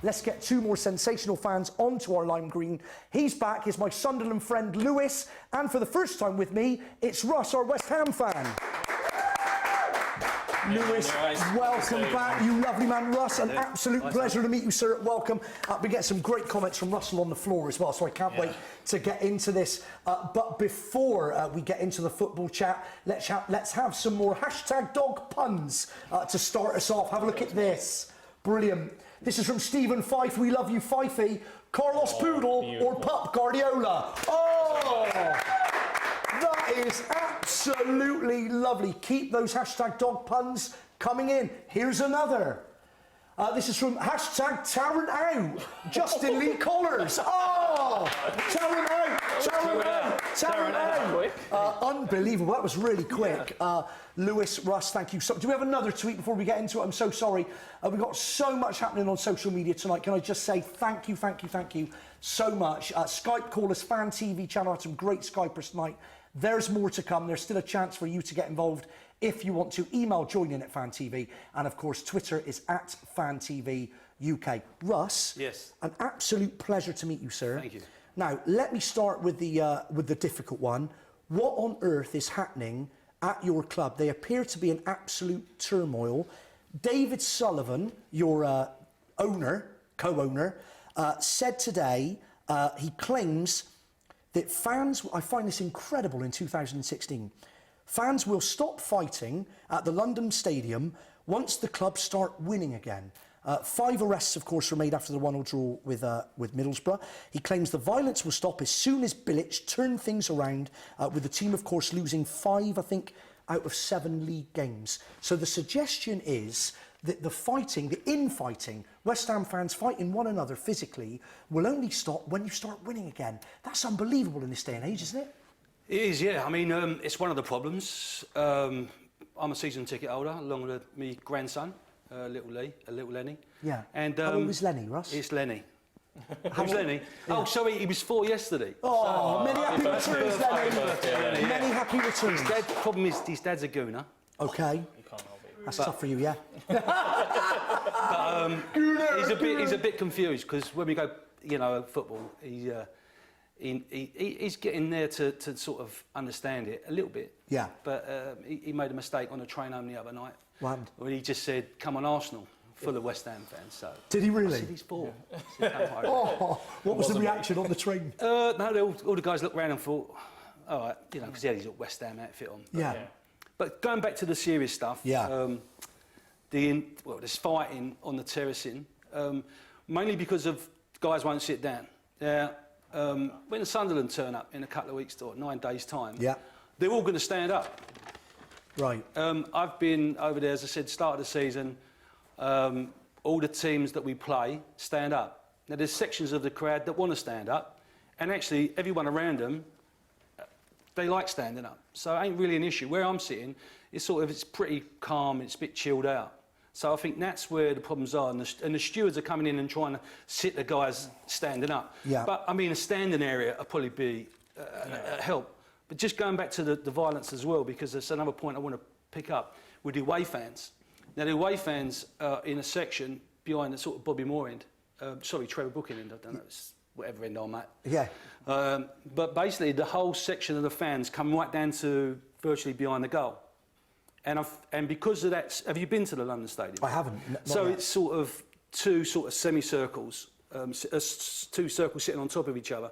let's get 2 more sensational fans onto our lime green. He's back, is my Sunderland friend Lewis, and for the first time with me, it's Russ, our West Ham fan. Lewis, welcome back, you lovely man. Russ, an absolute pleasure to meet you, sir. Welcome. We get some great comments from Russell on the floor as well, so I can't wait to get into this. But before we get into the football chat, let's have some more #dog puns to start us off. Have a look at this. Brilliant. This is from Stephen Fife. We love you, Fifey. Carlos Poodle or Pup Guardiola? Oh! That is absolutely lovely. Keep those #dog puns coming in. Here's another. This is from #Tarrant Out. Justin Lee Collars. Oh! Tarrant Out. Tarrant Out. Tarrant Out. Unbelievable. That was really quick. Lewis, Russ, thank you. So, do we have another tweet before we get into it? I'm so sorry. We've got so much happening on social media tonight. Can I just say thank you so much. Skype call us, FANTV channel. Had some great Skypers tonight. There's more to come. There's still a chance for you to get involved if you want to. Email join in at FANTV. And of course, Twitter is @FANTV UK. Russ, yes, an absolute pleasure to meet you, sir. Thank you. Now, let me start with the difficult one. What on earth is happening at your club? They appear to be in absolute turmoil. David Sullivan, your co-owner, said today, he claims that fans, I find this incredible in 2016, fans will stop fighting at the London Stadium once the club start winning again. 5 arrests, of course, were made after the 1-1 draw with Middlesbrough. He claims the violence will stop as soon as Bilic turned things around, with the team, of course, losing 5, I think, out of 7 league games. So the suggestion is that the fighting, the infighting, West Ham fans fighting one another physically, will only stop when you start winning again. That's unbelievable in this day and age, isn't it? It is, yeah. I mean, it's one of the problems. I'm a season ticket holder, along with my grandson, little Lenny. Yeah. And how old is Lenny, Russ? It's Lenny. Who's Lenny? Yeah. Oh, sorry, he was 4 yesterday. Oh, so, many happy returns, Lenny. Many happy returns. His problem is his dad's a gooner. Okay. That's tough for you, yeah. But he's a bit confused because when we go, football, he's getting there to sort of understand it a little bit. Yeah. But he made a mistake on the train home the other night. What happened? When he just said, "Come on, Arsenal," full of West Ham fans. So did he really? I said, he's 4. What was the reaction on the train? No, all the guys looked around and thought, all right, because he had his West Ham outfit on. Yeah. But going back to the serious stuff, yeah. There's fighting on the terracing, mainly because of guys won't sit down. When Sunderland turn up in a couple of weeks or 9 days' time, yeah, they're all going to stand up. Right. I've been over there, as I said, start of the season. All the teams that we play stand up. Now, there's sections of the crowd that want to stand up, and actually everyone around them, they like standing up. So it ain't really an issue. Where I'm sitting, it's pretty calm, it's a bit chilled out. So I think that's where the problems are, and the stewards are coming in and trying to sit the guys standing up. Yeah. But I mean, a standing area would probably be a help. But just going back to the violence as well, because there's another point I want to pick up with the away fans. Now, the away fans are in a section behind the sort of Bobby Moore end. Trevor Booking end, I don't know, it's whatever end I'm at. Yeah. But basically, the whole section of the fans come right down to virtually behind the goal. And because of that, have you been to the London Stadium? I haven't. So it's sort of 2 sort of semicircles, 2 circles sitting on top of each other.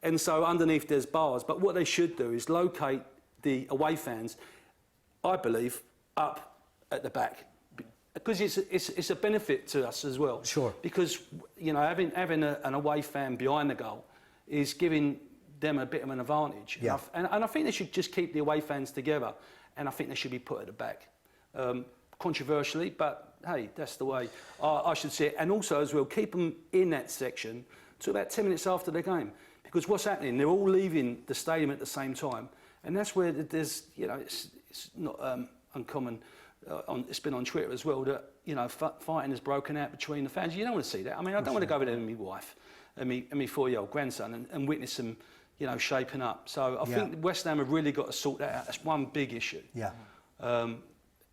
And so underneath there's bars. But what they should do is locate the away fans, I believe, up at the back. Because it's a benefit to us as well. Sure. Because, having an away fan behind the goal is giving them a bit of an advantage. Yeah. And I think they should just keep the away fans together. And I think they should be put at the back. Controversially, but hey, that's the way I should see it. And also as well, keep them in that section to about 10 minutes after the game. Because what's happening, they're all leaving the stadium at the same time. And that's where there's, it's not uncommon. It's been on Twitter as well that, fighting has broken out between the fans. You don't want to see that. I mean, I don't want to go over there with my wife and my 4-year-old grandson and witness them, shaping up. So I think West Ham have really got to sort that out. That's one big issue. Yeah.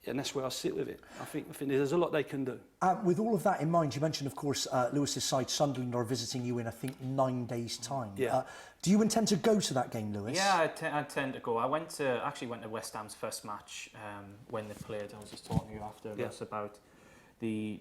and that's where I sit with it. I think there's a lot they can do. With all of that in mind, you mentioned, of course, Lewis's side, Sunderland, are visiting you in, I think, 9 days' time. Yeah. Do you intend to go to that game, Lewis? Yeah, I tend to go. I actually went to West Ham's first match when they played. I was just talking to you after Russ about the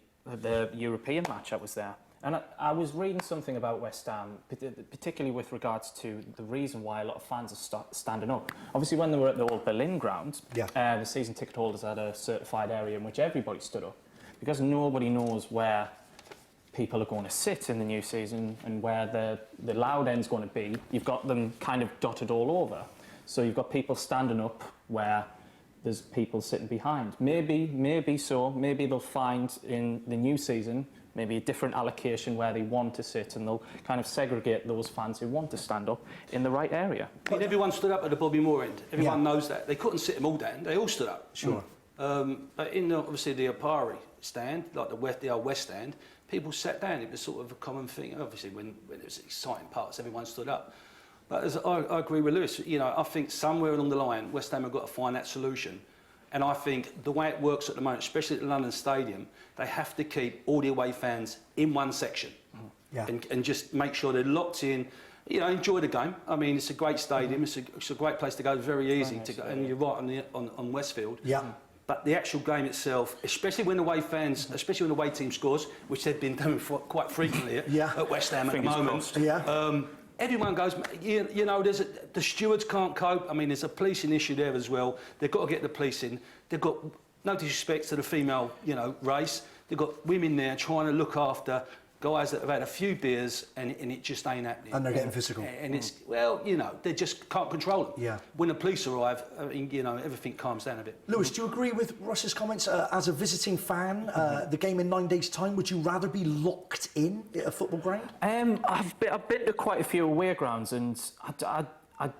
European match that was there. And I was reading something about West Ham, particularly with regards to the reason why a lot of fans are standing up. Obviously, when they were at the old Berlin ground, the season ticket holders had a certified area in which everybody stood up, because nobody knows where people are going to sit in the new season and where the loud end's going to be. You've got them kind of dotted all over. So you've got people standing up where there's people sitting behind. Maybe they'll find in the new season maybe a different allocation where they want to sit, and they'll kind of segregate those fans who want to stand up in the right area. I mean, everyone stood up at the Bobby Moore end. Everyone knows that. They couldn't sit them all down. They all stood up. Sure. But in obviously the Apari stand, like the old West stand, people sat down. It was sort of a common thing. Obviously, when it was exciting parts, everyone stood up. But I agree with Lewis. You know, I think somewhere along the line, West Ham have got to find that solution. And I think the way it works at the moment, especially at the London Stadium, they have to keep all the away fans in one section and just make sure they're locked in. You know, enjoy the game. I mean, it's a great stadium. It's a great place to go. Very easy to go, and you're right on Westfield. Yeah. But the actual game itself, especially when the away fans, especially when the away team scores, which they've been doing quite frequently at West Ham at the moment. Everyone goes, you know, the stewards can't cope. I mean, there's a policing issue there as well. They've got to get the police in. They've got, no disrespect to the female, you know, race. They've got women there trying to look after guys that have had a few beers, and it just ain't happening. And they're getting physical. And it's, well, you know, they just can't control them. Yeah. When the police arrive, you know, everything calms down a bit. Lewis, do you agree with Russ's comments? As a visiting fan, the game in 9 days' time, would you rather be locked in at a football ground? I've been to quite a few away grounds, and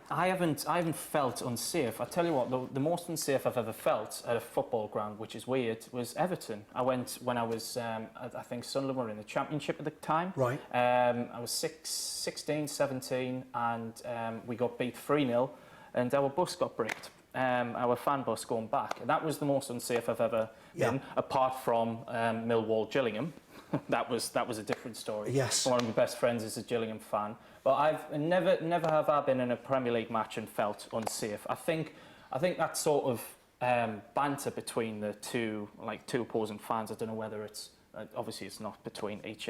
I haven't felt unsafe. I tell you what, the most unsafe I've ever felt at a football ground, which is weird, was Everton. I went when I was, I think Sunderland were in the Championship at the time. Right. I was 16, 17, and we got beat 3-0, and our bus got bricked. Our fan bus going back. And that was the most unsafe I've ever been, apart from Millwall Gillingham. that was a different story. Yes. One of my best friends is a Gillingham fan. But I've never have I been in a Premier League match and felt unsafe. I think that sort of banter between the two opposing fans, I don't know whether it's obviously it's not between each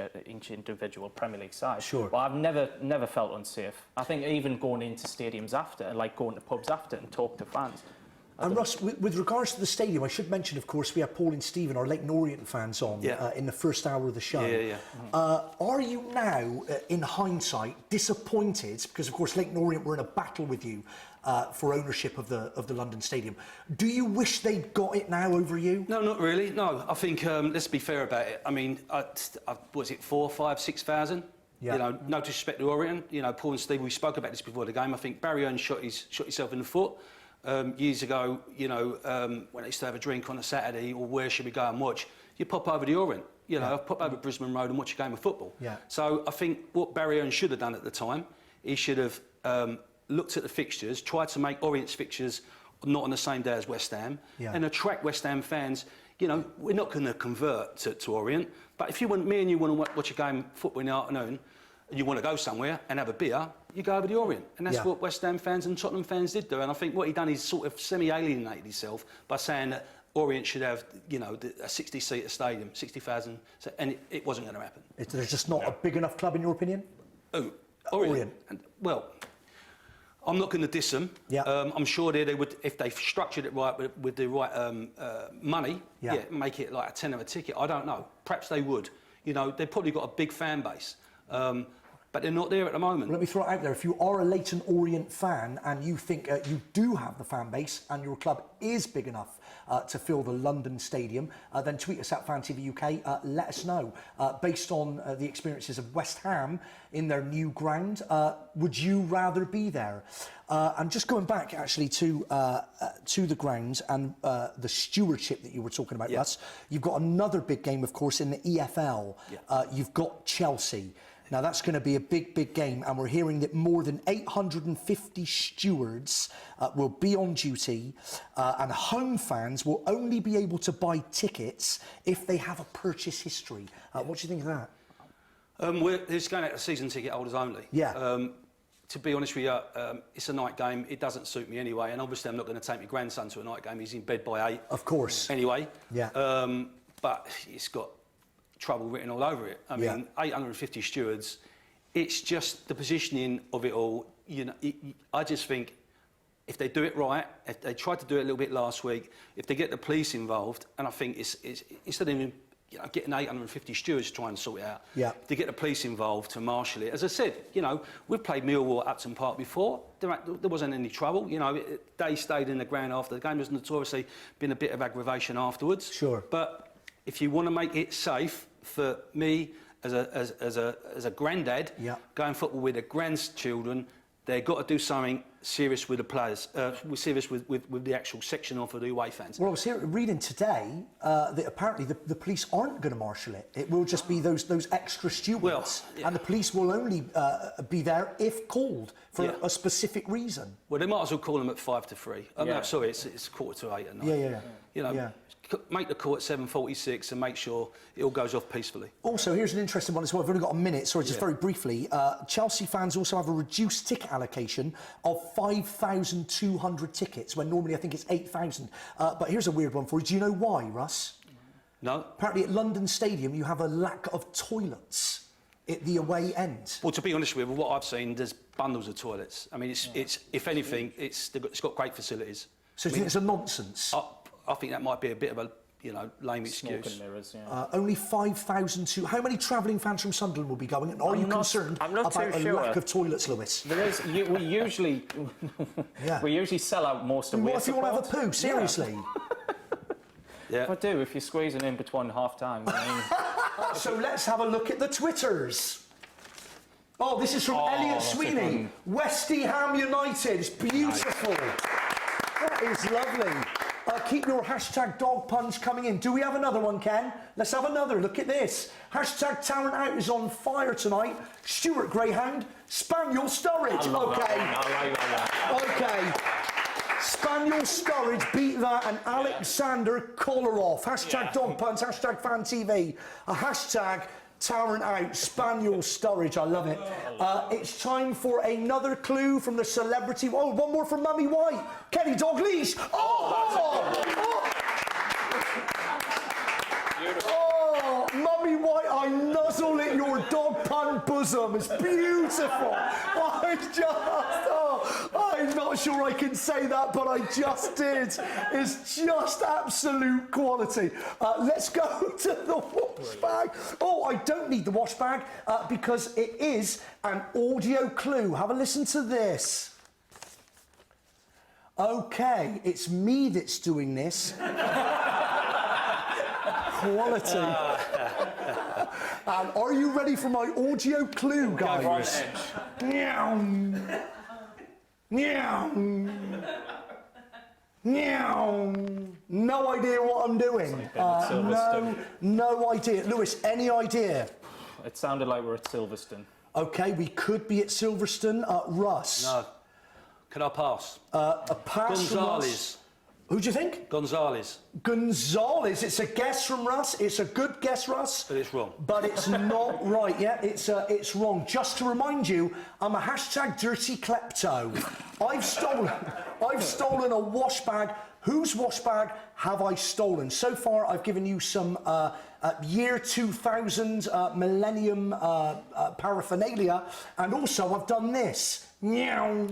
individual Premier League side. Sure. But I've never felt unsafe. I think even going into stadiums after, like going to pubs after and talk to fans. And Russ, with regards to the stadium, I should mention, of course, we have Paul and Stephen, our Leighton Orient fans, on in the first hour of the show. Are you now, in hindsight, disappointed? Because, of course, Leighton Orient were in a battle with you for ownership of the London Stadium. Do you wish they'd got it now over you? No, not really. No, I think let's be fair about it. I mean, was it 4, 5, 6,000? Yeah. You know, no disrespect to Orient. You know, Paul and Steve, we spoke about this before the game. I think Barry Earns shot himself in the foot. Years ago, you know, when I used to have a drink on a Saturday, or where should we go and watch? You pop over the Orient, you know, pop over Brisbane Road and watch a game of football. Yeah. So I think what Barry Earns should have done at the time, he should have looked at the fixtures, tried to make Orient's fixtures not on the same day as West Ham, and attract West Ham fans. You know, we're not going to convert to Orient, but if me and you want to watch a game of football in the afternoon, and you want to go somewhere and have a beer, you go over the Orient. And that's what West Ham fans and Tottenham fans did do. And I think what he done is sort of semi-alienated himself by saying that Orient should have, you know, a 60-seater stadium, 60,000, and it wasn't going to happen. They're just not a big enough club, in your opinion? Oh, Orient. Well, I'm not going to diss them. Yeah. I'm sure they would, if they structured it right with the right money, make it like a tenner a ticket. I don't know. Perhaps they would. You know, they've probably got a big fan base. But they're not there at the moment. Let me throw it out there. If you are a Leighton Orient fan and you think you do have the fan base and your club is big enough to fill the London Stadium, then tweet us at FANTV UK. Let us know. Based on the experiences of West Ham in their new ground, would you rather be there? And just going back actually to the grounds and the stewardship that you were talking about, Russ, you've got another big game, of course, in the EFL. You've got Chelsea. Now, that's going to be a big, big game, and we're hearing that more than 850 stewards will be on duty, and home fans will only be able to buy tickets if they have a purchase history. What do you think of that? It's going out to season ticket holders only. Yeah. To be honest with you, it's a night game. It doesn't suit me anyway, and obviously I'm not going to take my grandson to a night game. He's in bed by 8. Of course. Anyway. Yeah. But it's got trouble written all over it. I mean, 850 stewards. It's just the positioning of it all. You know, I just think if they do it right, if they tried to do it a little bit last week, if they get the police involved, and I think it's instead of even getting 850 stewards to try and sort it out, to get the police involved to marshal it. As I said, we've played Millwall at Upton Park before. There wasn't any trouble. They stayed in the ground after the game. There's notoriously been a bit of aggravation afterwards. Sure. But if you want to make it safe for me as a granddad going football with the grandchildren, they've got to do something serious with the players, serious with the actual section of the away fans. Well, I was reading today that apparently the police aren't going to marshal it. It will just be those extra stewards, and the police will only be there if called for a specific reason. Well, they might as well call them at 5 to 3. I'm sorry, it's 7:45 at night. Make the call at 7:46 and make sure it all goes off peacefully. Also, here's an interesting one as well. I've only got a minute, sorry, just very briefly. Chelsea fans also have a reduced ticket allocation of 5,200 tickets, when normally I think it's 8,000. But here's a weird one for you. Do you know why, Russ? No. Apparently at London Stadium you have a lack of toilets at the away end. Well, to be honest with you, what I've seen, there's bundles of toilets. I mean, it's if anything, it's got great facilities. So do you think it's a nonsense? I think that might be a bit of a lame excuse. Smoke and mirrors, only 5,000. How many travelling fans from Sunderland will be going? And are you concerned about a lack of toilets, Lewis? There is. We usually sell out most of. What if you want to have a poo? Seriously? Yeah. I do. If you're squeezing in between half time. So let's have a look at the Twitters. Oh, this is from Elliot Sweeney. West Ham United. It's beautiful. That is lovely. Keep your hashtag dog puns coming in. Do we have another one, Ken? Let's have another. Look at this. Hashtag Talent Out is on fire tonight. Stuart Greyhound, Spaniel Sturridge. Okay. Spaniel Sturridge beat that, and Alexander Kolarov. Hashtag dog puns, hashtag FANTV. A hashtag Talent Out, Spaniel Sturridge. I love it. It's time for another clue from the celebrity. Oh, one more from Mummy White. Kenny Dalglish. Oh, Mummy White, I nuzzle at your dog pun bosom. It's beautiful. I'm not sure I can say that, but I just did. It's just absolute quality. Let's go to the wash bag. Oh, I don't need the wash bag because it is an audio clue. Have a listen to this. Okay, it's me that's doing this. Quality. And are you ready for my audio clue, guys? Meow. Meow. Meow. No idea what I'm doing. No idea. Lewis, any idea? It sounded like we're at Silverstone. Okay, we could be at Silverstone. Russ? No. Can I pass? A pass. Gonzalez. Who do you think? Gonzalez. Gonzalez. It's a guess from Russ. It's a good guess, Russ. But it's wrong. But it's not right. Yeah, it's wrong. Just to remind you, I'm a hashtag dirty klepto. I've stolen a wash bag. Whose wash bag have I stolen? So far, I've given you some year 2000 millennium paraphernalia, and also I've done this. Meow.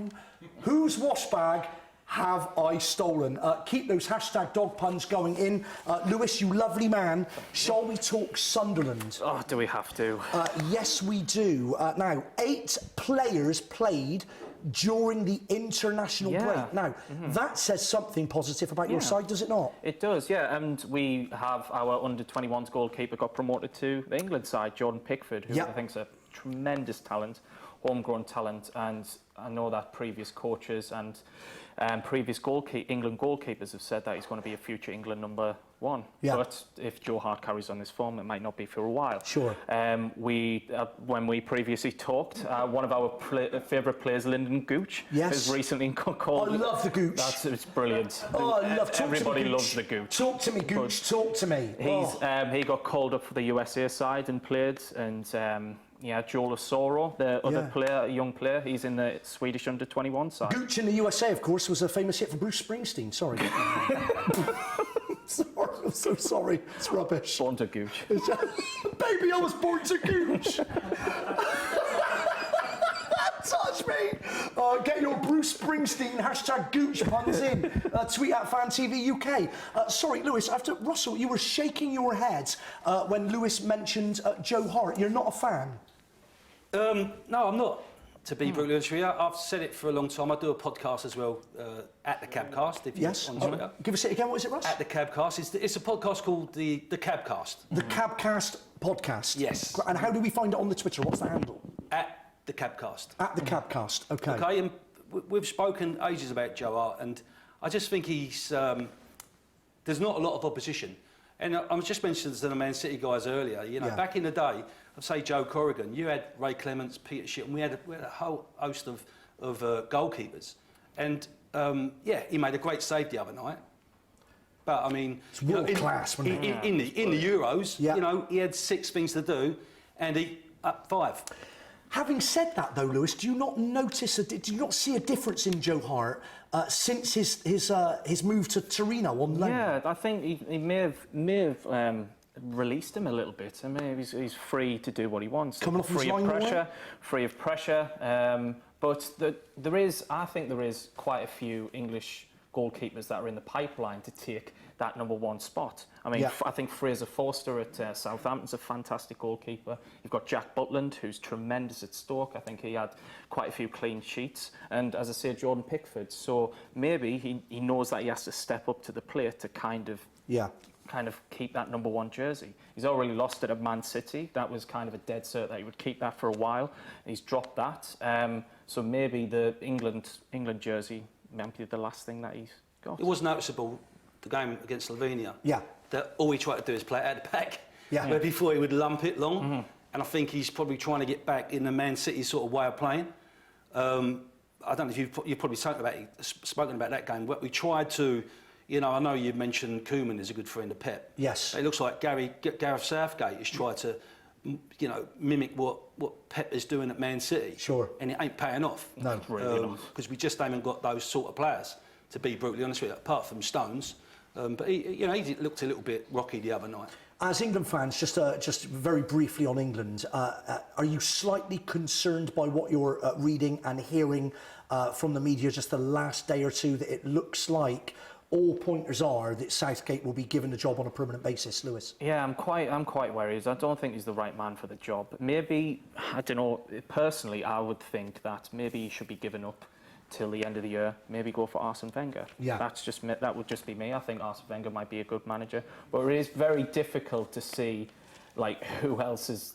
Whose wash bag have I stolen? Keep those hashtag dog puns going in. Lewis, you lovely man, shall we talk Sunderland? Oh, do we have to? Yes, we do. Now, 8 players played during the international break. Now, that says something positive about your side, does it not? It does, yeah. And we have our under-21s goalkeeper got promoted to the England side, Jordan Pickford, who I think is a tremendous talent, homegrown talent, and I know that previous coaches and previous England goalkeepers have said that he's going to be a future England #1 one. Yeah. But if Joe Hart carries on this form, it might not be for a while. Sure. When we previously talked, one of our favourite players, Lyndon Gooch, has recently called. I love the Gooch. It's brilliant. Oh, I love Everybody loves the Gooch. Talk to me, Gooch. Talk to me. He got called up for the USA side and played, and Joe Lasoro, the other player, a young player, he's in the Swedish under-21 side. Gooch in the USA, of course, was a famous hit for Bruce Springsteen. Sorry. Sorry, I'm so sorry. It's rubbish. Born to Gooch. Baby, I was born to Gooch. Touch me. Get your Bruce Springsteen #Gooch puns in. Tweet at FANTV UK. Sorry, Lewis, Russell, you were shaking your head when Lewis mentioned Joe Hart. You're not a fan? No, I'm not. To be brutally honest with you, I've said it for a long time. I do a podcast as well, at the Cabcast. If Yes. on Twitter. Give us it again. What is it, Russ? At the Cabcast. It's a podcast called the Cabcast. The Cabcast podcast. Yes. And how do we find it on the Twitter? What's the handle? At the Cabcast. At the Cabcast. Okay. Okay, and we've spoken ages about Joe Hart, and I just think he's there's not a lot of opposition. And I was just mentioning to the Man City guys earlier, back in the day, I'd say Joe Corrigan, you had Ray Clements, Peter Shilton, we had a whole host of goalkeepers. And, he made a great save the other night. But, I mean... It's world class, wasn't it? In the Euros, he had 6 things to do, and he up 5. Having said that, though, Lewis, do you not see a difference in Joe Hart since his move to Torino on loan? Yeah, I think he may have released him a little bit. I mean, he's free to do what he wants. Coming off his line free of pressure. But I think there is quite a few English goalkeepers that are in the pipeline to take that #1 spot. I mean, I think Fraser Forster at Southampton's a fantastic goalkeeper. You've got Jack Butland, who's tremendous at Stoke. I think he had quite a few clean sheets. And as I say, Jordan Pickford. So maybe he knows that he has to step up to the plate to kind of keep that #1 jersey. He's already lost it at Man City. That was kind of a dead cert that he would keep that for a while. He's dropped that. So maybe the England jersey might be the last thing that he's got. It was noticeable, the game against Slovenia, that all he tried to do is play it out the back. Where before he would lump it long. And I think he's probably trying to get back in the Man City sort of way of playing. I don't know if you've probably spoken about that game. We tried to, I know you mentioned Koeman is a good friend of Pep. Yes. It looks like Gareth Southgate has tried to, mimic what Pep is doing at Man City. Sure. And it ain't paying off. No, really not. Because we just haven't got those sort of players, to be brutally honest with you, apart from Stones. But he looked a little bit rocky the other night. As England fans, just very briefly on England, are you slightly concerned by what you're reading and hearing from the media just the last day or two, that it looks like all pointers are that Southgate will be given the job on a permanent basis, Lewis? Yeah, I'm quite worried. I don't think he's the right man for the job. Maybe, I don't know, personally, I would think that maybe he should be given up till the end of the year, maybe go for Arsene Wenger. Yeah. That would just be me. I think Arsene Wenger might be a good manager, but it is very difficult to see who else is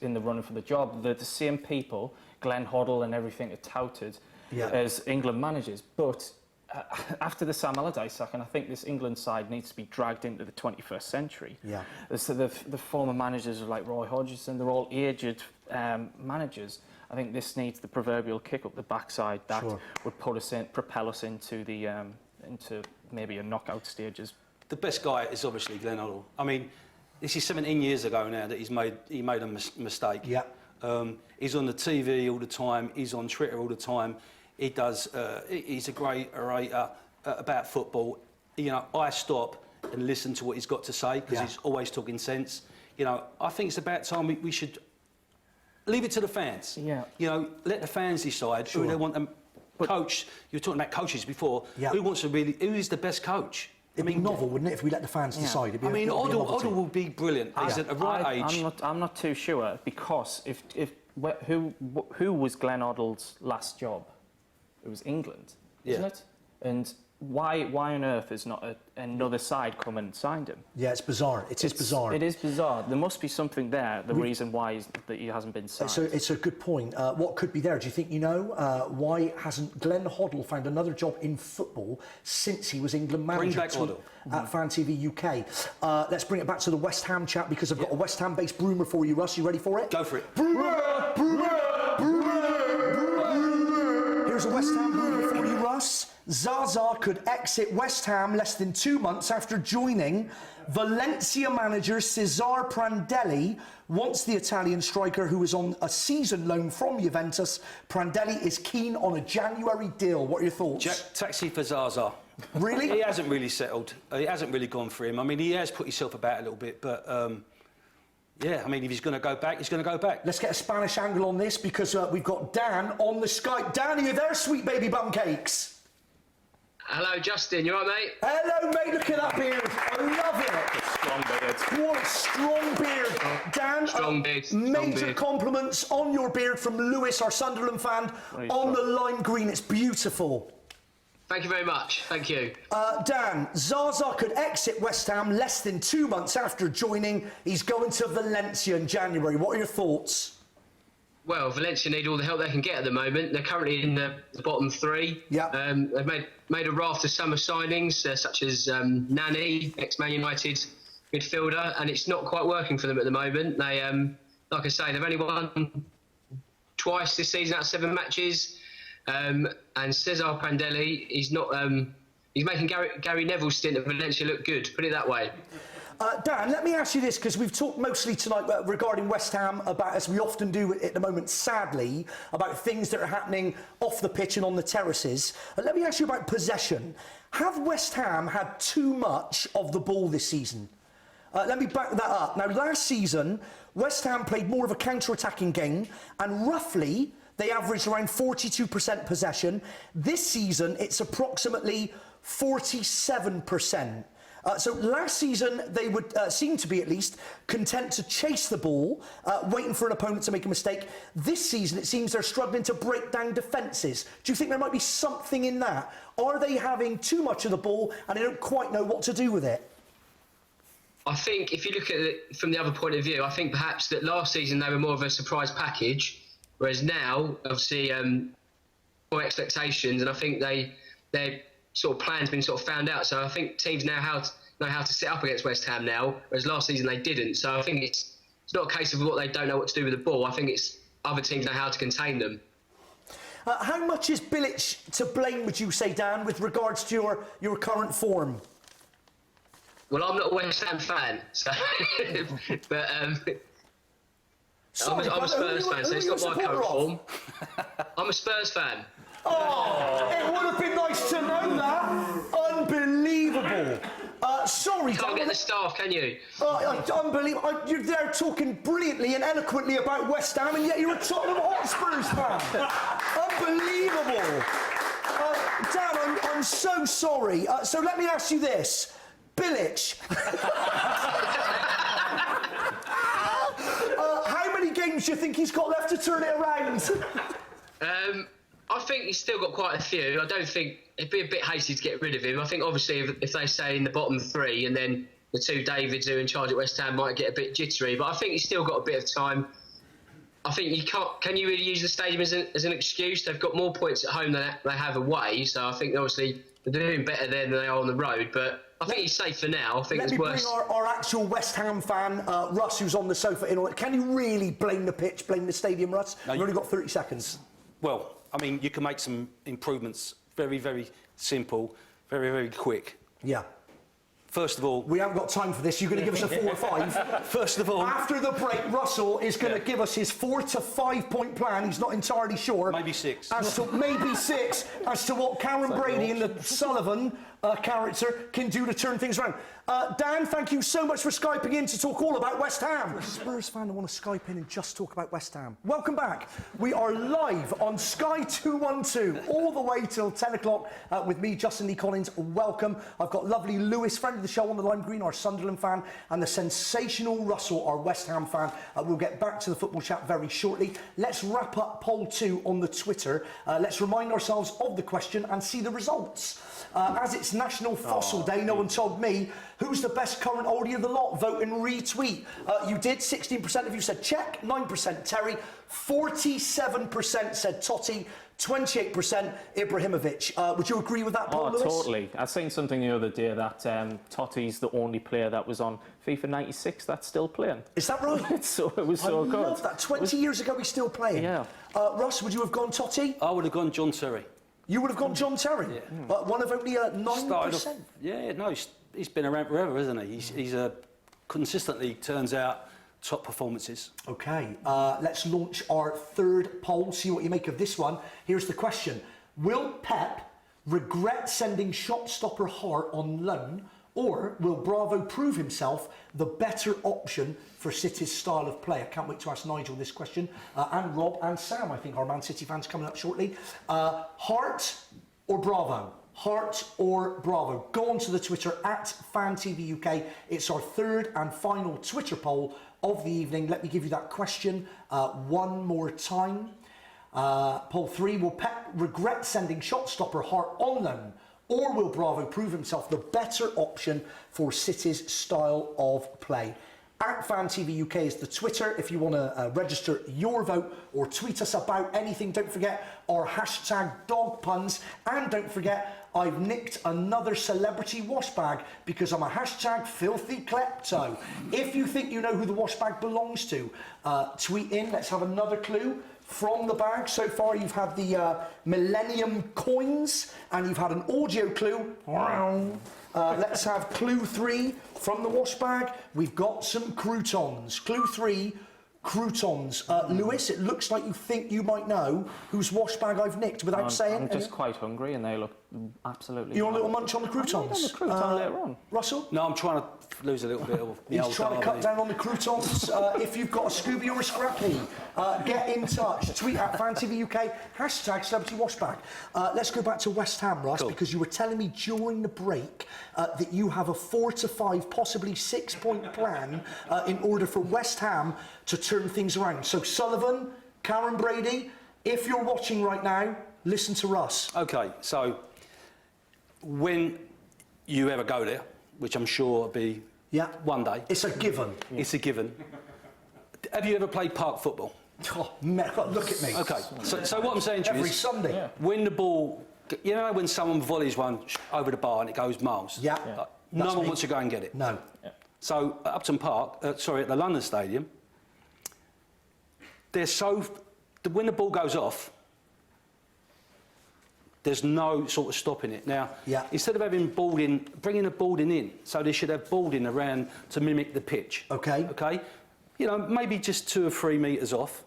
in the running for the job. The same people, Glenn Hoddle and everything, are touted as England managers, but after the Sam Allardyce sack, and I think this England side needs to be dragged into the 21st century. Yeah. So the former managers like Roy Hodgson, they're all aged managers. I think this needs the proverbial kick up the backside that would propel us into maybe a knockout stages. The best guy is obviously Glenn Hoddle. I mean, this is 17 years ago now that he made a mistake. Yeah. He's on the TV all the time. He's on Twitter all the time. He does. He's a great orator about football. I stop and listen to what he's got to say because he's always talking sense. I think it's about time we should leave it to the fans. Yeah. Let the fans decide who they want them. Coach. You were talking about coaches before. Yeah. Who is the best coach? It'd be novel, wouldn't it, if we let the fans decide? Hoddle will be brilliant. He's at the right age. I'm not too sure, because who was Glenn Hoddle's last job? It was England, isn't it? And why on earth is not another side come and signed him? Yeah, it's bizarre. It is bizarre. It is bizarre. There must be something there, the reason why that he hasn't been signed. It's a good point. What could be there? Do you think you know? Why hasn't Glenn Hoddle found another job in football since he was England manager at FANTV UK? Let's bring it back to the West Ham chat because I've got a West Ham-based Broomer for you, Russ. You ready for it? Go for it. Broomer! Broomer! Broomer! Here's a West Ham Broomer for you, Russ. Zaza could exit West Ham less than 2 months after joining. Valencia manager Cesar Prandelli wants the Italian striker who is on a season loan from Juventus. Prandelli is keen on a January deal. What are your thoughts? Taxi for Zaza. Really? He hasn't really settled. He hasn't really gone for him. I mean, he has put himself about a little bit, but yeah, I mean, if he's going to go back, he's going to go back. Let's get a Spanish angle on this because we've got Dan on the Skype. Dan, are you there, sweet baby bum cakes? Hello, Justin. You all right, mate? Hello, mate. Look at that beard. I love it. Strong beard. What a strong beard. Dan, Strong beard. Major compliments on your beard from Lewis, our Sunderland fan, on the lime green. It's beautiful. Thank you very much. Thank you. Dan, Zaza could exit West Ham less than 2 months after joining. He's going to Valencia in January. What are your thoughts? Well, Valencia need all the help they can get at the moment. They're currently in the bottom three. Yeah. They've made a raft of summer signings, such as Nani, ex-Man United midfielder, and it's not quite working for them at the moment. They, like I say, they've only won twice this season out of 7 matches. And Cesar Prandelli, he's making Gary Neville's stint at Valencia look good, put it that way. Dan, let me ask you this, because we've talked mostly tonight regarding West Ham about, as we often do at the moment, sadly, about things that are happening off the pitch and on the terraces. Let me ask you about possession. Have West Ham had too much of the ball this season? Let me back that up. Now, last season, West Ham played more of a counter-attacking game, and roughly they averaged around 42% possession. This season, it's approximately 47%. So last season, they would seem to be, at least, content to chase the ball, waiting for an opponent to make a mistake. This season, it seems they're struggling to break down defences. Do you think there might be something in that? Are they having too much of the ball and they don't quite know what to do with it? I think if you look at it from the other point of view, I think perhaps that last season they were more of a surprise package, whereas now, obviously, more expectations, and I think their sort of plan's been sort of found out. So I think teams know how to set up against West Ham now, whereas last season they didn't. So I think it's not a case of what they don't know what to do with the ball. I think it's other teams know how to contain them. How much is Bilic to blame, would you say, Dan, with regards to your current form? Well, I'm not a West Ham fan, so but Sorry, I'm a Spurs fan, so it's not my current form. I'm a Spurs fan. Oh, it would have been nice to know that. Unbelievable. Sorry, You can't get the staff, can you? Unbelievable. You're there talking brilliantly and eloquently about West Ham, and yet you're a Tottenham Hotspurs fan. Unbelievable. Dan, I'm so sorry. So let me ask you this. Bilic. How many games do you think he's got left to turn it around? I think he's still got quite a few. I don't think it'd be a bit hasty to get rid of him. I think obviously if they say in the bottom 3 and then the 2 Davids who are in charge at West Ham might get a bit jittery, but I think he's still got a bit of time. I think you can't. Can you really use the stadium as an excuse? They've got more points at home than they have away, so I think obviously they're doing better there than they are on the road. But I think he's safe for now. I think it's worse. Let me bring our actual West Ham fan, Russ, who's on the sofa. Can you really blame the pitch, blame the stadium, Russ? No, You've only got 30 seconds. Well, I mean, you can make some improvements very, very simple, very, very quick. Yeah. First of all... We haven't got time for this. You're going to give us a 4 or 5. First of all... After the break, Russell is going to give us his 4 to 5 point plan. He's not entirely sure. Maybe 6. Maybe 6 as to what Karen Brady and the Sullivan character can do to turn things around. Dan, thank you so much for Skyping in to talk all about West Ham. For a Spurs fan, I want to Skype in and just talk about West Ham. Welcome back. We are live on Sky 212 all the way till 10 o'clock with me, Justin Lee Collins. Welcome. I've got lovely Lewis, friend of the show on the Lime Green, our Sunderland fan, and the sensational Russell, our West Ham fan. We'll get back to the football chat very shortly. Let's wrap up poll 2 on the Twitter. Let's remind ourselves of the question and see the results. As it's National Fossil Day, no one told me who's the best current oldie of the lot. Vote and retweet. You did. 16% of you said Czech, 9% Terry, 47% said Totti, 28% Ibrahimovic. Would you agree with that, Paul Lewis? Totally. I seen something the other day that Totti's the only player that was on FIFA 96 that's still playing. Is that right? It was so good. I love that. 20 years ago, he's still playing. Yeah. Russ, would you have gone Totti? I would have gone John Terry. You would have gone John Terry? Yeah. One of only 9%? He's been around forever, isn't he? He's consistently turns out top performances. OK, let's launch our third poll, see what you make of this one. Here's the question. Will Pep regret sending shot-stopper Hart on loan, or will Bravo prove himself the better option for City's style of play? I can't wait to ask Nigel this question, and Rob and Sam, I think, our Man City fans coming up shortly. Hart or Bravo? Hart or Bravo? Go on to the Twitter at FANTV UK. It's our third and final Twitter poll of the evening. Let me give you that question one more time. Poll 3, will Pep regret sending shot-stopper Hart on loan, or will Bravo prove himself the better option for City's style of play? At FanTV UK is the Twitter if you want to register your vote or tweet us about anything. Don't forget our hashtag dog puns, and don't forget I've nicked another celebrity wash bag because I'm a hashtag filthy klepto. If you think you know who the wash bag belongs to, tweet in. Let's have another clue from the bag. So far you've had the Millennium coins and you've had an audio clue. Let's have clue 3 from the wash bag. We've got some croutons. Clue 3, croutons. Lewis, it looks like you think you might know whose wash bag I've nicked without saying. I'm just quite hungry and they look absolutely... You want a little munch on the croutons? On the crouton later on. Russell? No, I'm trying to lose a little bit of the He's trying to cut down on the croutons. If you've got a Scooby or a Scrappy, get in touch. Tweet at FanTV UK, hashtag celebrity washbag. Let's go back to West Ham, Russ, because you were telling me during the break that you have a 4 to 5, possibly 6-point plan in order for West Ham to turn things around. So Sullivan, Karen Brady, if you're watching right now, listen to Russ. OK, so when you ever go there, which I'm sure will be one day. It's a given. It's a given. Have you ever played park football? Oh, man, look at me. OK, so what I'm saying to you Every is... Sunday. When the ball... You know when someone volleys one over the bar and it goes miles? Yeah. No one wants to go and get it. No. Yeah. So at Upton Park, at the London Stadium, when the ball goes off, there's no sort of stopping it. Now, instead of having boarding, bringing the boarding in, so they should have boarding around to mimic the pitch. OK. OK? You know, maybe just 2 or 3 metres off,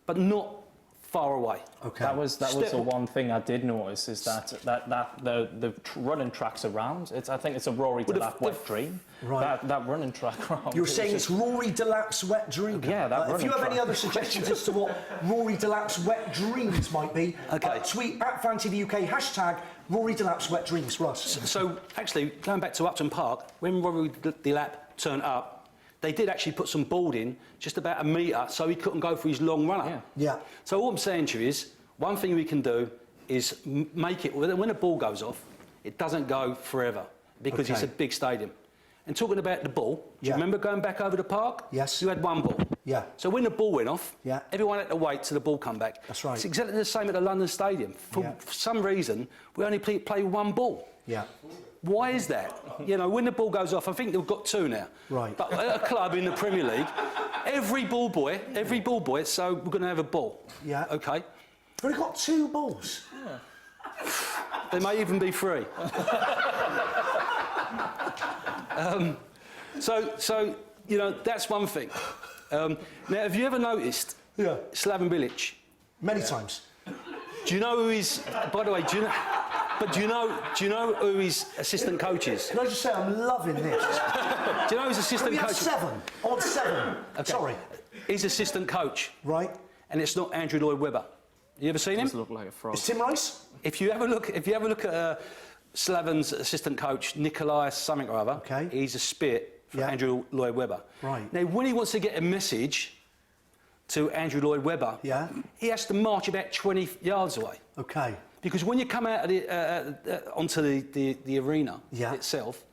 but not far away. Okay. That was the one thing I did notice is that the running tracks around. I think it's a Rory Delap wet dream. Right. That running track around. You're saying it's Rory Delap's wet dream. Yeah, that if you have any other suggestions as to what Rory Delap's wet dreams might be, tweet at FanTV UK, hashtag Rory Delap's wet dreams, Russ. So actually, going back to Upton Park, when Rory Delap turned up, they did actually put some boarding just about a metre so he couldn't go for his long run-up. Yeah. So all I'm saying to you is, one thing we can do is make it, when a ball goes off, it doesn't go forever because it's a big stadium. And talking about the ball, do you remember going back over the park? Yes. You had one ball. Yeah. So when the ball went off, Yeah. everyone had to wait till the ball come back. That's right. It's exactly the same at the London Stadium. For some reason, we only play one ball. Yeah. Why is that? You know, when the ball goes off, I think they've got 2 now. Right. But at a club in the Premier League, every ball boy, so we're going to have a ball. Yeah. OK? We've only got 2 balls. They may even be 3. So, you know, that's one thing. Now, have you ever noticed Slaven Bilic? Many times. Do you know who he's... By the way, do you know... But do you know who his assistant coach is? Can I just say I'm loving this? Do you know his assistant We have coach? 7. On 7. Okay. Sorry. His assistant coach. Right. And it's not Andrew Lloyd Webber. You ever seen him? Does look like a fraud. It's Tim Rice? If you have a look at Slaven's assistant coach, Nikolai something or other, okay. He's a spit for Andrew Lloyd Webber. Right. Now, when he wants to get a message to Andrew Lloyd Webber, he has to march about 20 yards away. Okay. Because when you come out of onto the arena itself,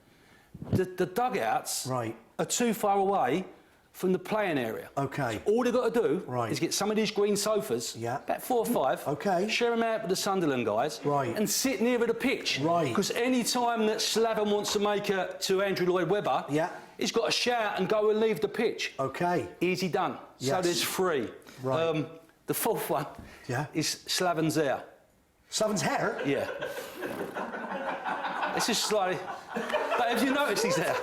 the dugouts are too far away from the playing area. Okay. So all they've got to do is get some of these green sofas, about 4 or 5, share them out with the Sunderland guys, and sit nearer the pitch. Because any time that Slaven wants to make it to Andrew Lloyd Webber, he's got to shout and go and leave the pitch. Okay. Easy done. So there's 3. Right. The 4th one is Slaven's hair. Slaven's hair? Yeah. It's just slightly... But have you noticed his hair?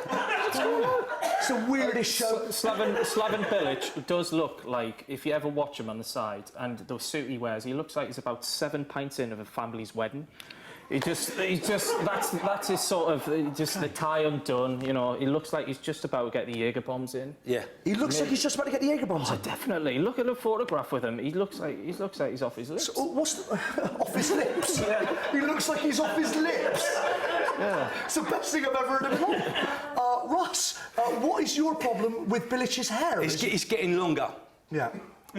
It's the weirdest show. Slaven Bilic does look like, if you ever watch him on the side, and the suit he wears, he looks like he's about 7 pints in of a family's wedding. That's his sort of, just the tie undone, you know, he looks like he's just about to get the Jaeger bombs in. Yeah. He looks like he's just about to get the Jaeger bombs in. Definitely. Look at a photograph with him. He looks like he's off his lips. So, off his lips? He looks like he's off his lips. Yeah. It's the best thing I've ever heard in my life. Russ, what is your problem with Bilic's hair? It's getting longer. Yeah.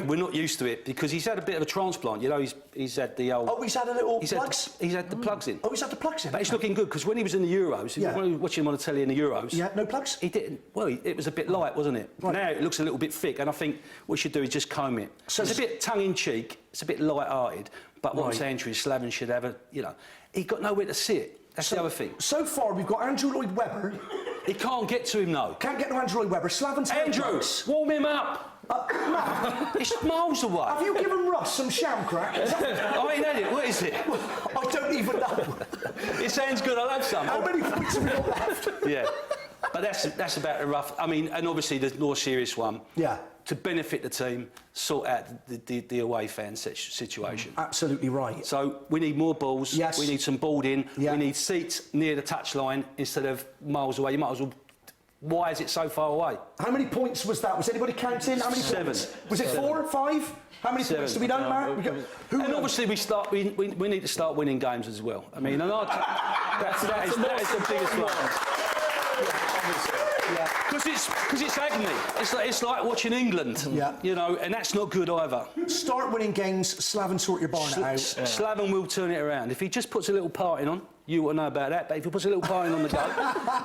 We're not used to it because he's had a bit of a transplant. You know, he's had the old... Oh, he's had a little plugs? He's had the plugs in. Oh, he's had the plugs in? But it's looking good because when he was in the Euros, when we were watching him on the telly in the Euros... Yeah, no plugs? He didn't... Well, it was a bit light, wasn't it? Right. Now it looks a little bit thick and I think what we should do is just comb it. So it's a bit tongue-in-cheek, it's a bit light-hearted, but what I'm saying to you is Slaven should have a... You know, he got nowhere to sit. That's the other thing. So far, we've got Andrew Lloyd Webber. He can't get to him, though. Can't get to Andrew Lloyd Webber. Slaven's hair Andrew, plugs. warm him up. Matt, it's miles away. have you given Russ some shamcrack? I ain't had it. What is it? I don't even know. It sounds good. I'll have some. How many points have we got left? Yeah. But that's about the rough... I mean, and obviously the more serious one. Yeah. To benefit the team, sort out the away fan situation. Absolutely right. So we need more balls. Yes. We need some boarding. Yeah. We need seats near the touchline instead of miles away. You might as well... Why is it so far away? How many points was that? Was anybody counting? How many 7. points? Was it 4, 5? How many 7. points do we know, Matt? And obviously we need to start winning games as well. I mean, and that is the biggest one. Because it's agony. It's like watching England. You know, and that's not good either. Start winning games. Slaven, sort your barnet out. Slaven will turn it around. If he just puts a little parting on, you won't know about that. But if he puts a little parting on the go,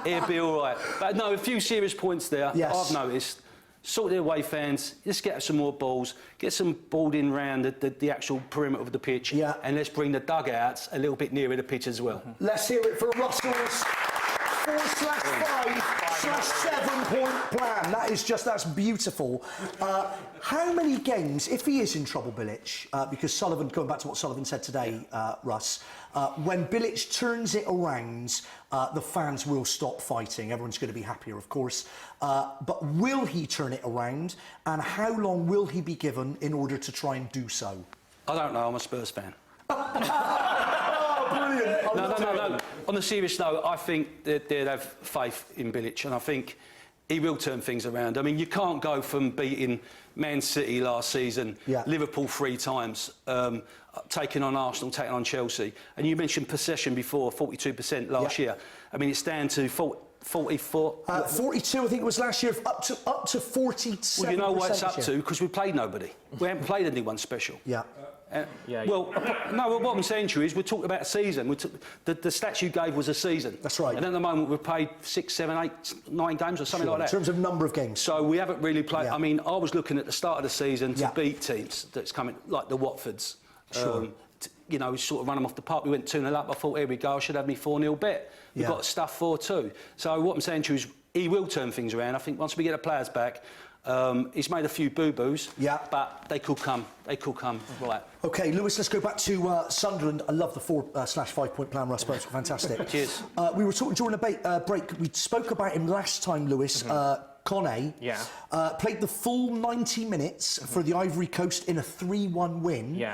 he'll be all right. But no, a few serious points there. I've noticed. Sort the away fans. Let's get some more balls. Get some boarding round the actual perimeter of the pitch. And let's bring the dugouts a little bit nearer the pitch as well. Let's hear it for Russell's 4/5/7 point plan. That's beautiful. How many games, if he is in trouble, Bilic, because Sullivan, going back to what Sullivan said today, Russ, when Bilic turns it around, the fans will stop fighting. Everyone's going to be happier, of course. But will he turn it around? And how long will he be given in order to try and do so? I don't know. I'm a Spurs fan. Brilliant. No. On the serious note, I think they'd have faith in Bilic, and I think he will turn things around. I mean, you can't go from beating Man City last season, Liverpool 3 times, taking on Arsenal, taking on Chelsea, and you mentioned possession before, 42% last year. I mean, it's down to 44. 42, I think it was last year, up to 47%. Well, you know why it's up to? Because we played nobody. We haven't played anyone special. Well, what I'm saying to you is we're talking about a season. The stats you gave was a season. That's right. And at the moment we've played 6, 7, 8, 9 games or something like that. In terms of number of games. So we haven't really played... I mean, I was looking at the start of the season to beat teams that's coming, like the Watfords. You know, sort of run them off the park. We went 2-0 up. I thought, here we go, I should have me 4-0 bet. We've got stuff 4-2. So what I'm saying to you is he will turn things around. I think once we get the players back... he's made a few boo-boos, but they could come. Right. OK, Lewis, let's go back to Sunderland. I love the 4/5 point plan, Russ. Fantastic. Cheers. We were talking during a break. We spoke about him last time, Lewis. Conne, played the full 90 minutes for the Ivory Coast in a 3-1 win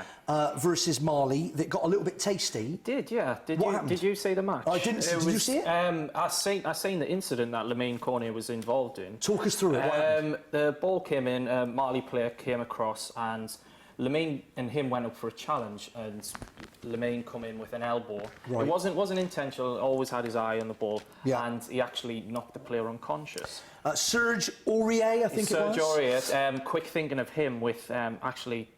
versus Mali that got a little bit tasty. Did you see the match? I didn't. Did you see it? I seen the incident that Lamine Cornet was involved in. Talk us through it. The ball came in, a Mali player came across, and Lamine and him went up for a challenge, and Lamine come in with an elbow. Right. It wasn't intentional. Always had his eye on the ball, and he actually knocked the player unconscious. Serge Aurier, I think it was. Serge Aurier. Quick thinking of him with actually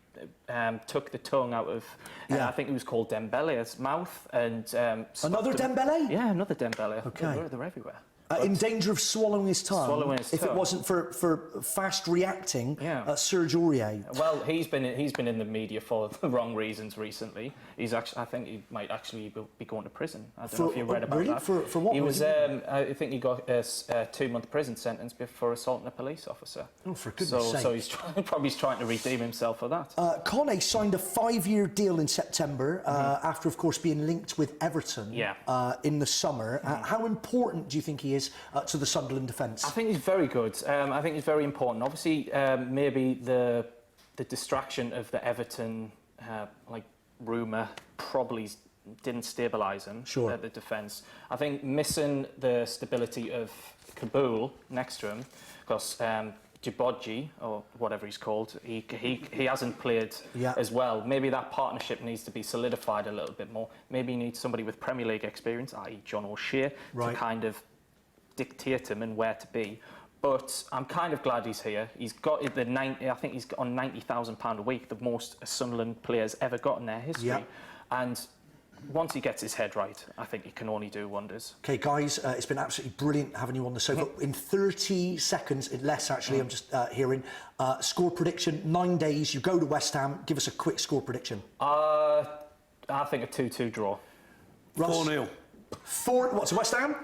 took the tongue out of I think it was called Dembele's mouth, and another Dembele. Yeah, another Dembele. Okay, they're everywhere. In danger of swallowing his tongue. If it wasn't for fast reacting, Serge Aurier. Well, he's been in the media for the wrong reasons recently. I think he might actually be going to prison. I don't know if you read about that. For what? He was. I think he got a 2-month prison sentence for assaulting a police officer. Oh, for goodness' sake! So he's probably trying to redeem himself for that. Conne signed a 5-year deal in September after, of course, being linked with Everton. In the summer. How important do you think he is to the Sunderland defence? I think he's very good. I think he's very important. Obviously, maybe the distraction of the Everton rumour probably didn't stabilise him at the defence. I think missing the stability of Kabul next to him, because Djibouti, or whatever he's called, he hasn't played as well. Maybe that partnership needs to be solidified a little bit more. Maybe you need somebody with Premier League experience, i.e. John O'Shea, to kind of dictate him and where to be. But I'm kind of glad he's here. He's got I think he's on £90,000 a week, the most a Sunderland players ever got in their history. And once he gets his head right, I think he can only do wonders. Okay, guys, it's been absolutely brilliant having you on the sofa. In 30 seconds, less actually, I'm just hearing, score prediction, 9 days, you go to West Ham, give us a quick score prediction. I think a 2-2 draw. 4-0. What's West Ham?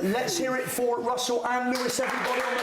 Let's hear it for Russell and Lewis, everybody on the